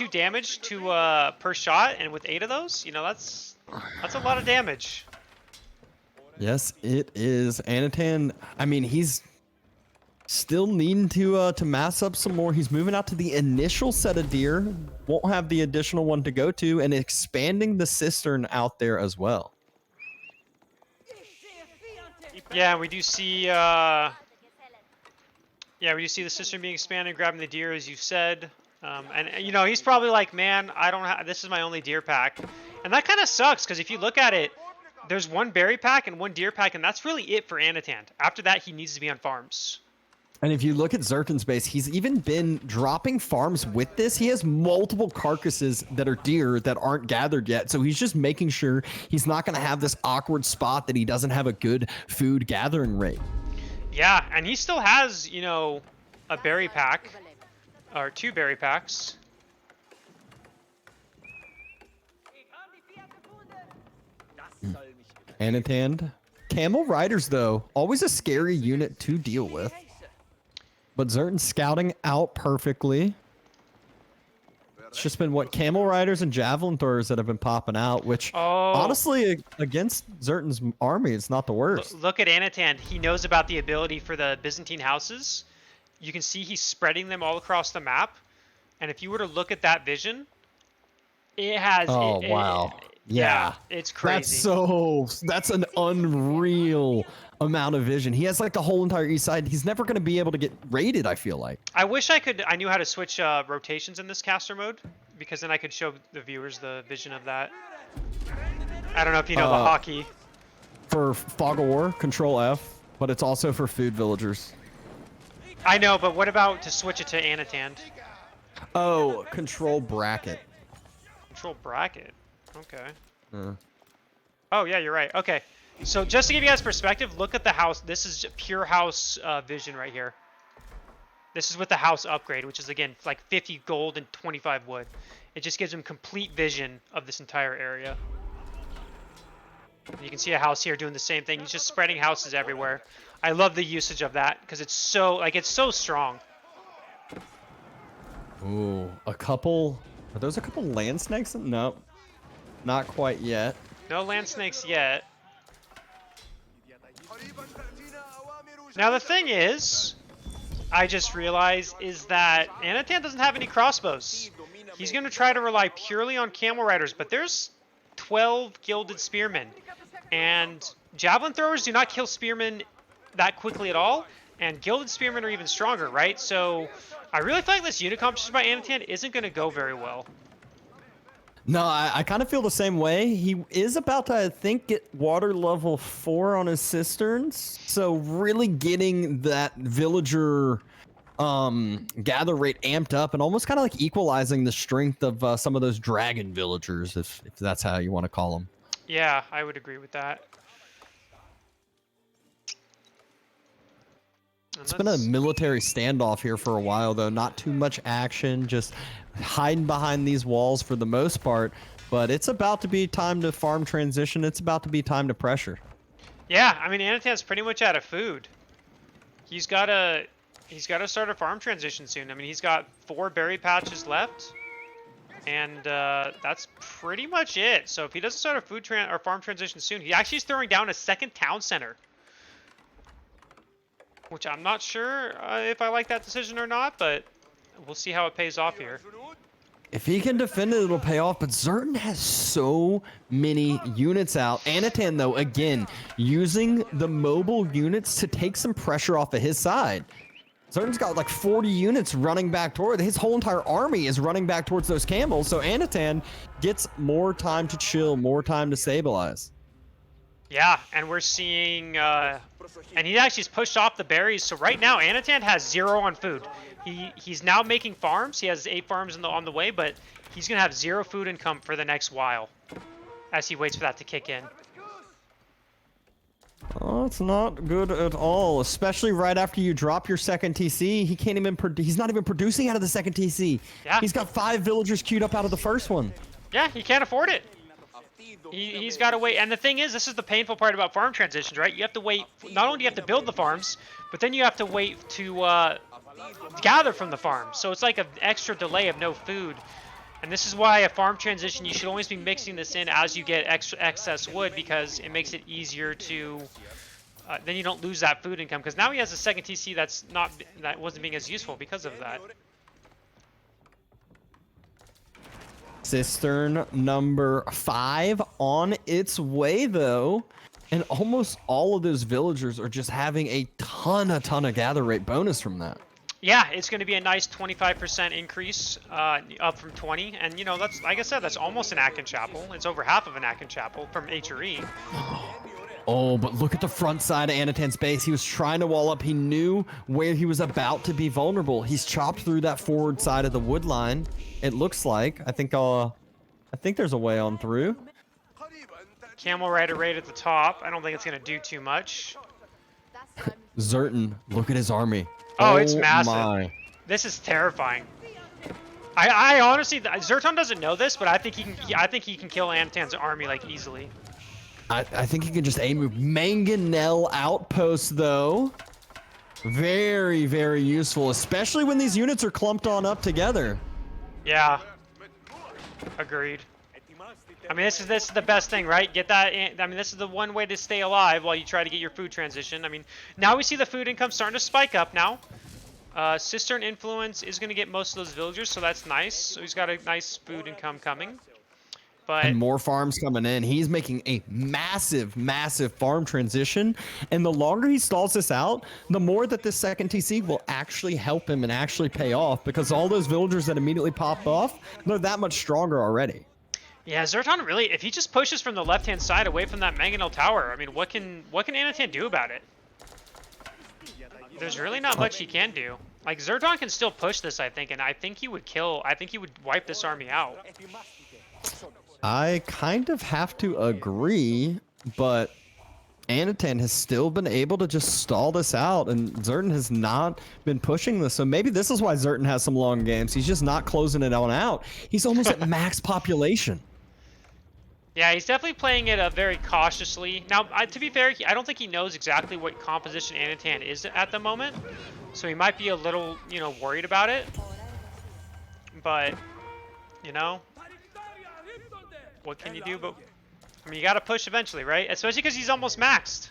damage to per shot, and with 8 of those, you know, that's a lot of damage. Yes, it is. Anotand, I mean, he's still needing to mass up some more. He's moving out to the initial set of deer. Won't have the additional one to go to, and expanding the cistern out there as well. Yeah, we do see. We do see the cistern being expanded, grabbing the deer, as you said. And you know, he's probably like, man, I don't have. This is my only deer pack, and that kind of sucks because if you look at it, there's 1 berry pack and 1 deer pack, and that's really it for Anotand. After that, he needs to be on farms. And if you look at Zerton's base, he's even been dropping farms with this. He has multiple carcasses that are deer that aren't gathered yet. So he's just making sure he's not going to have this awkward spot that he doesn't have a good food gathering rate. Yeah, and he still has, you know, a berry pack, or 2 berry packs. Anotand. Camel Riders, though, always a scary unit to deal with. But Zerton scouting out perfectly. It's just been, what, Camel Riders and Javelin Throwers that have been popping out, which, honestly, against Zerton's army, it's not the worst. Look at Anotand. He knows about the ability for the Byzantine houses. You can see he's spreading them all across the map. And if you were to look at that vision, it has... Oh, wow. Yeah, it's crazy. That's an unreal amount of vision. He has like the whole entire east side. He's never going to be able to get raided, I feel like. I wish I knew how to switch rotations in this caster mode, because then I could show the viewers the vision of that. I don't know if you know the hockey. For Fog of War, Control F, but it's also for food villagers. I know, but what about to switch it to Anotand? Oh, Control Bracket. Control Bracket. Okay. Oh, yeah, you're right. Okay. So just to give you guys perspective, look at the house. This is pure house vision right here. This is with the house upgrade, which is again like 50 gold and 25 wood. It just gives him complete vision of this entire area. You can see a house here doing the same thing. He's just spreading houses everywhere. I love the usage of that because it's so strong. Ooh, a couple. Are those a couple land snakes? Nope, not quite yet. No land snakes yet. Now the thing is, I just realized is that Anotand doesn't have any crossbows. He's going to try to rely purely on camel riders, but there's 12 gilded spearmen, and javelin throwers do not kill spearmen that quickly at all, and gilded spearmen are even stronger, right? So I really feel like this unit competition by Anotand isn't going to go very well. No, I kind of feel the same way. He is about to, I think, get water level 4 on his cisterns. So really getting that villager gather rate amped up and almost kind of like equalizing the strength of some of those dragon villagers, if that's how you want to call them. Yeah, I would agree with that. It's been a military standoff here for a while, though. Not too much action, just hiding behind these walls for the most part. But it's about to be time to farm transition. It's about to be time to pressure. Yeah, I mean, Anotand's pretty much out of food. He's got to start a farm transition soon. I mean, he's got 4 berry patches left, and that's pretty much it. So if he doesn't start a farm transition soon, he actually is throwing down a second town center, which I'm not sure if I like that decision or not, but we'll see how it pays off here. If he can defend it, it'll pay off, but Zerton has so many units out. Anotand, though, again, using the mobile units to take some pressure off of his side. Zerton's got like 40 units running back toward, his whole entire army is running back towards those camels, so Anotand gets more time to chill, more time to stabilize. Yeah, and we're seeing, and he actually pushed off the berries. So right now, Anotand has 0 on food. He's now making farms. He has 8 farms on the way, but he's gonna have 0 food income for the next while, as he waits for that to kick in. Oh, it's not good at all, especially right after you drop your second TC. He can't even. He's not even producing out of the second TC. Yeah. He's got 5 villagers queued up out of the first one. Yeah, he can't afford it. He's got to wait. And the thing is, this is the painful part about farm transitions, right? You have to wait. Not only do you have to build the farms, but then you have to wait to gather from the farm. So it's like an extra delay of no food. And this is why a farm transition, you should always be mixing this in as you get excess wood, because it makes it easier to, then you don't lose that food income. Because now he has a second TC that wasn't being as useful because of that. Cistern number 5 on its way, though. And almost all of those villagers are just having a ton of gather rate bonus from that. Yeah, it's going to be a nice 25% increase, up from 20. And, you know, that's, like I said, that's almost an Akin Chapel. It's over half of an Akin Chapel from HRE. Oh, but look at the front side of Anotand's base. He was trying to wall up. He knew where he was about to be vulnerable. He's chopped through that forward side of the wood line. It looks like. I think there's a way on through. Camel Rider right at the top. I don't think it's going to do too much. Zerton, look at his army. Oh, it's massive. My. This is terrifying. I honestly, Zerton doesn't know this, but I think he can kill Anotand's army like easily. I think he can just move Mangonel outpost, though. Very, very useful, especially when these units are clumped on up together. Yeah. Agreed. I mean, this is the best thing, right? Get that. I mean, this is the one way to stay alive while you try to get your food transition. I mean, now we see the food income starting to spike up now. Cistern Influence is going to get most of those villagers, so that's nice. So he's got a nice food income coming. But and more farms coming in. He's making a massive farm transition. And the longer he stalls this out, the more that this second TC will actually help him and actually pay off, because all those villagers that immediately pop off, they're that much stronger already. Yeah, Zerton really, if he just pushes from the left-hand side away from that Mangonel Tower, I mean, what can Anotand do about it? There's really not much he can do. Like, Zerton can still push this, I think, and I think he would wipe this army out. I kind of have to agree, but Anotand has still been able to just stall this out, and Zerton has not been pushing this. So maybe this is why Zerton has some long games. He's just not closing it on out. He's almost at max population. Yeah, he's definitely playing it very cautiously. Now, to be fair, I don't think he knows exactly what composition Anotand is at the moment, so he might be a little, you know, worried about it. But, you know, what can you do? But I mean, you got to push eventually, right? Especially because he's almost maxed.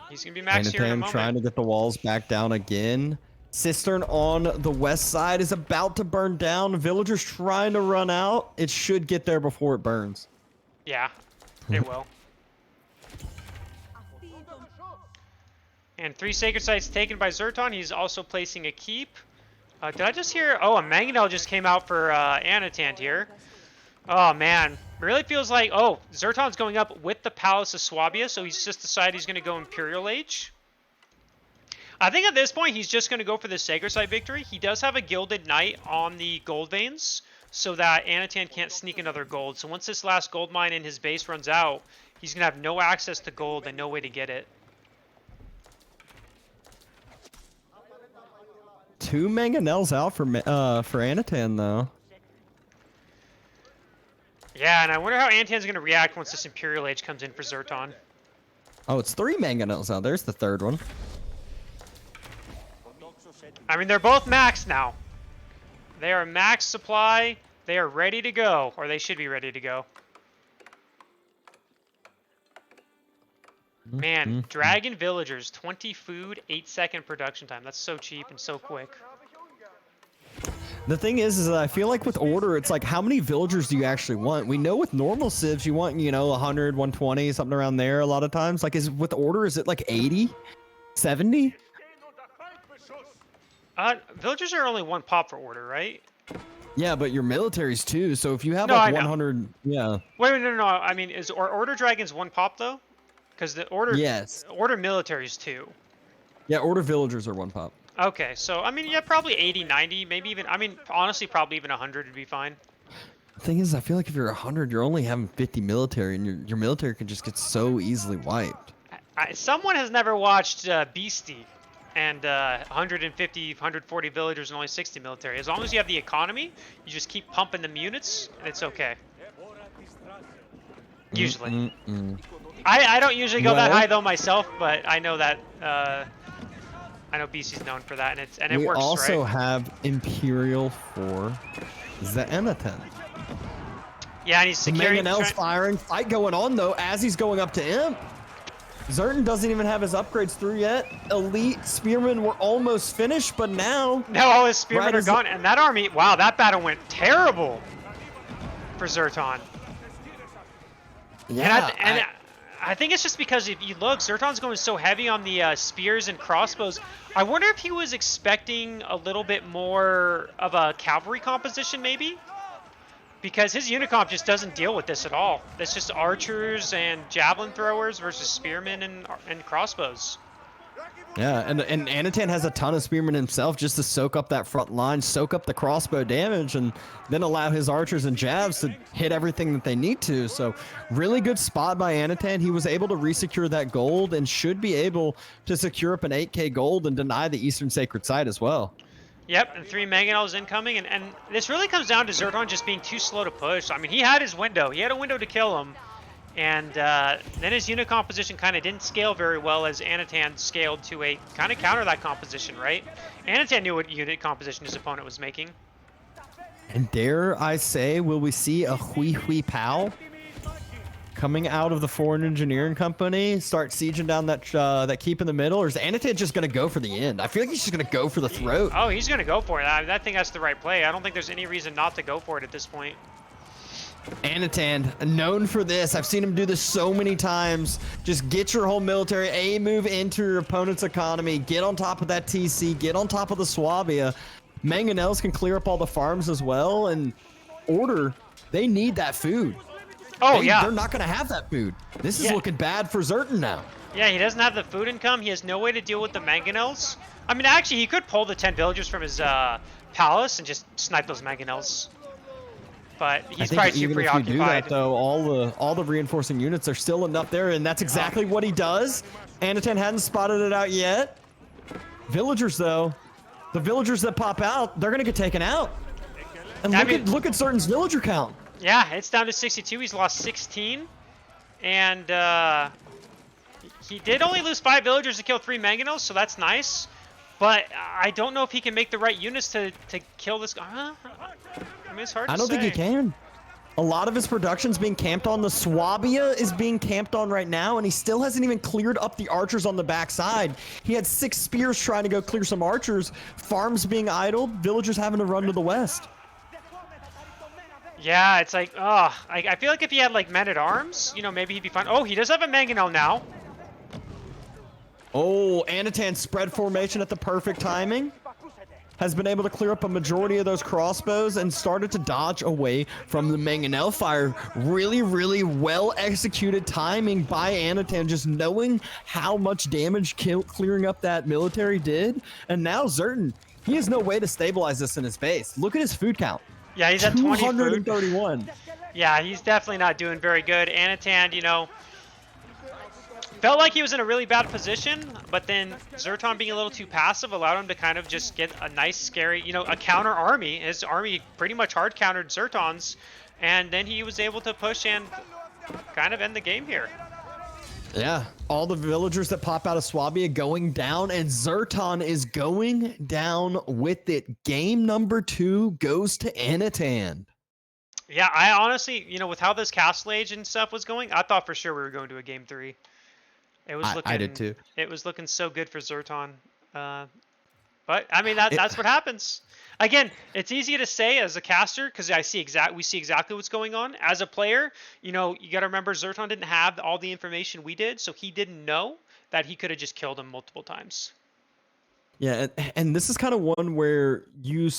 He's gonna be maxed here in a moment. Trying to get the walls back down again. Cistern on the west side is about to burn down. Villagers trying to run out. It should get there before it burns. Yeah, it will. And 3 sacred sites taken by Zerton. He's also placing a keep. Did I just hear? Oh, a mangonel just came out for Anotand here. Oh man, really feels like, oh, Zerton's going up with the Palace of Swabia, so he's just decided he's going to go Imperial Age. I think at this point, he's just going to go for the Sacred Site victory. He does have a Gilded Knight on the gold veins, so that Anotand can't sneak another gold. So once this last gold mine in his base runs out, he's going to have no access to gold and no way to get it. 2 mangonels out for Anotand, though. Yeah, and I wonder how Anotand's going to react once this Imperial Age comes in for Zerton. Oh, it's 3 mangonels out. There's the third one. I mean, they're both maxed now. They are max supply. They are ready to go, or they should be ready to go. Man, Dragon Villagers, 20 food, 8-second production time. That's so cheap and so quick. The thing is that I feel like with Order, it's like, how many villagers do you actually want? We know with normal civs, you want, you know, 100, 120, something around there a lot of times. Like, with Order, is it like 80? 70? Villagers are only 1 pop for Order, right? Yeah, but your military's 2, so if you have No, like I know. 100, yeah. Wait, no. I mean, is Order Dragons 1 pop though? Because the Order, yes, Order military is 2. Yeah, Order villagers are 1 pop. Okay, so I mean, yeah, probably 80, 90, maybe even. I mean, honestly, probably even 100 would be fine. The thing is, I feel like if you're 100, you're only having 50 military, and your military can just get so easily wiped. Someone has never watched Beastie and 150, 140 villagers and only 60 military. As long as you have the economy, you just keep pumping them units, and it's okay. Usually. I don't usually go that high though myself, but I know that I know BC's known for that, and it works, right? We also have Imperial for the Anotand. Yeah, and he's securing. Mangonel's firing. Fight going on though as he's going up to Imp. Zerton doesn't even have his upgrades through yet. Elite Spearmen were almost finished, but now... No, all his Spearmen are gone. And that army... Wow, that battle went terrible for Zerton. Yeah, and I think it's just because if you look, Zerton's going so heavy on the spears and crossbows. I wonder if he was expecting a little bit more of a cavalry composition, maybe? Because his unit comp just doesn't deal with this at all. It's just archers and javelin throwers versus spearmen and crossbows. Yeah, and Anotand has a ton of spearmen himself just to soak up that front line, soak up the crossbow damage, and then allow his archers and jabs to hit everything that they need to. So really good spot by Anotand. He was able to resecure that gold and should be able to secure up an 8k gold and deny the Eastern Sacred Site as well. Yep, and 3 mangonels incoming, and this really comes down to Zerton just being too slow to push. I mean, he had his window. He had a window to kill him, and then his unit composition kind of didn't scale very well as Anotand scaled to a kind of counter that composition, right? Anotand knew what unit composition his opponent was making. And dare I say, will we see a Hui Hui Pow coming out of the Foreign Engineering Company, start sieging down that keep in the middle, or is Anotand just going to go for the end? I feel like he's just going to go for the throat. Oh, he's going to go for it. I think that's the right play. I don't think there's any reason not to go for it at this point. Anotand, known for this. I've seen him do this so many times. Just get your whole military, A, move into your opponent's economy, get on top of that TC, get on top of the Swabia. Mangonels can clear up all the farms as well, and Order, they need that food. Oh, yeah. They're not going to have that food. This is looking bad for Zerton now. Yeah, he doesn't have the food income. He has no way to deal with the mangonels. I mean, actually, he could pull the 10 villagers from his palace and just snipe those mangonels. but I he's think probably too even if you do preoccupied. that, though, all the reinforcing units are still enough there, and that's exactly what he does. Anotand hadn't spotted it out yet. Villagers, though, the villagers that pop out, they're gonna get taken out. And I look mean, look at Zerton's villager count. yeah, it's down to 62. He's lost 16, and he did only lose 5 villagers to kill 3 mangonels, so that's nice. But I don't know if he can make the right units to kill this guy. I mean, it's hard to I don't think he say. can. A lot of his production's being camped on. The Swabia is being camped on right now, and he still hasn't even cleared up the archers on the backside. He had 6 spears trying to go clear some archers. Farms being idled, villagers having to run to the west. Yeah, it's like, I feel like if he had like men-at-arms, you know, maybe he'd be fine. Oh, he does have a mangonel now. Oh, Anotand spread formation at the perfect timing. Has been able to clear up a majority of those crossbows and started to dodge away from the mangonel fire. Really, really well executed timing by Anotand, just knowing how much damage clearing up that military did. And now Zerton, he has no way to stabilize this in his base. Look at his food count. Yeah, he's at 20 food. 231. Yeah, he's definitely not doing very good. Anotand, you know, felt like he was in a really bad position, but then Zerton being a little too passive allowed him to kind of just get a nice, scary, you know, a counter army. His army pretty much hard countered Zerton's, and then he was able to push and kind of end the game here. Yeah, all the villagers that pop out of Swabia going down, and Zerton is going down with it. Game number 2 goes to Anotand. Yeah, I honestly, you know, with how this Castle Age and stuff was going, I thought for sure we were going to a game 3. It was looking, I did too. It was looking so good for Zerton. But I mean, that's what happens. Again, it's easy to say as a caster because we see exactly what's going on. As a player, you know, you got to remember Zerton didn't have all the information we did, so he didn't know that he could have just killed him multiple times. Yeah, and this is kind of one where you